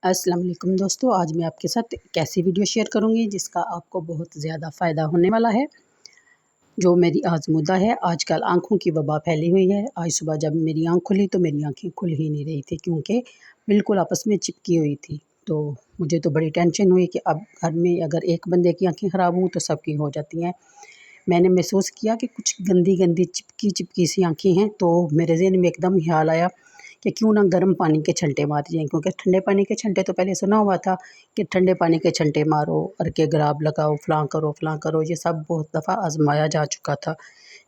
السلام علیکم دوستو، آج میں آپ کے ساتھ ایک ایسی ویڈیو شیئر کروں گی جس کا آپ کو بہت زیادہ فائدہ ہونے والا ہے، جو میری آزمودہ ہے۔ آج کل آنکھوں کی وبا پھیلی ہوئی ہے۔ آج صبح جب میری آنکھ کھلی تو میری آنکھیں کھل ہی نہیں رہی تھی، کیونکہ بالکل آپس میں چپکی ہوئی تھی۔ تو مجھے تو بڑی ٹینشن ہوئی کہ اب گھر میں اگر ایک بندے کی آنکھیں خراب ہوں تو سب کی ہو جاتی ہیں۔ میں نے محسوس کیا کہ کچھ گندی گندی چپکی سی آنکھیں ہیں، تو میرے ذہن میں ایک دم خیال آیا کہ کیوں نہ گرم پانی کے چھنٹے مار جائیں، کیونکہ ٹھنڈے پانی کے چھنٹے تو پہلے سنا ہوا تھا کہ ٹھنڈے پانی کے چھنٹے مارو، ارکے گراب لگاؤ، فلاں کرو، یہ سب بہت دفعہ آزمایا جا چکا تھا۔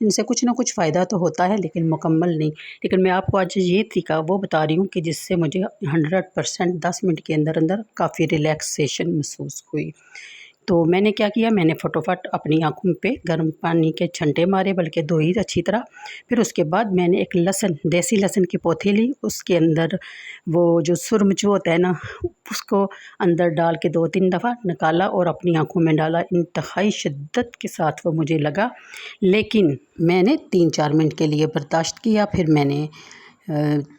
ان سے کچھ نہ کچھ فائدہ تو ہوتا ہے لیکن مکمل نہیں۔ لیکن میں آپ کو آج یہ طریقہ وہ بتا رہی ہوں کہ جس سے مجھے 100% 10 منٹ کے اندر کافی ریلیکسیشن محسوس ہوئی۔ تو میں نے کیا کیا، میں نے فٹافٹ اپنی آنکھوں پہ گرم پانی کے چھنٹے مارے، بلکہ 2 ہی اچھی طرح۔ پھر اس کے بعد میں نے ایک دیسی لہسن کی پوتھی لی، اس کے اندر وہ جو سرم جو ہوتا ہے نا، اس کو اندر ڈال کے 2-3 دفعہ نکالا اور اپنی آنکھوں میں ڈالا۔ انتہائی شدت کے ساتھ وہ مجھے لگا، لیکن میں نے 3-4 منٹ کے لیے برداشت کیا۔ پھر میں نے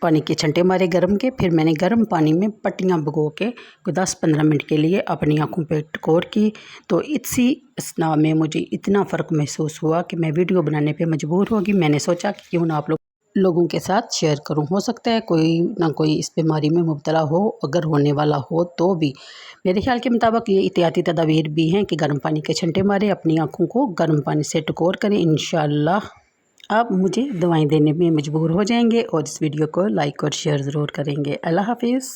پانی کے چھنٹے مارے گرم کے، پھر میں نے گرم پانی میں پٹیاں بھگو کے 10-15 منٹ کے لیے اپنی آنکھوں پہ ٹکور کی۔ تو اسی اثناء میں مجھے اتنا فرق محسوس ہوا کہ میں ویڈیو بنانے پہ مجبور ہوگی۔ میں نے سوچا کہ کیوں نہ آپ لوگوں کے ساتھ شیئر کروں، ہو سکتا ہے کوئی نہ کوئی اس بیماری میں مبتلا ہو، اگر ہونے والا ہو تو بھی۔ میرے خیال کے مطابق یہ احتیاطی تدابیر بھی ہیں کہ گرم پانی کے چھنٹے مارے، اپنی آنکھوں کو گرم پانی سے ٹکور کریں۔ انشاءاللہ آپ مجھے دعائیں دینے میں مجبور ہو جائیں گے، اور اس ویڈیو کو لائک اور شیئر ضرور کریں گے۔ اللہ حافظ۔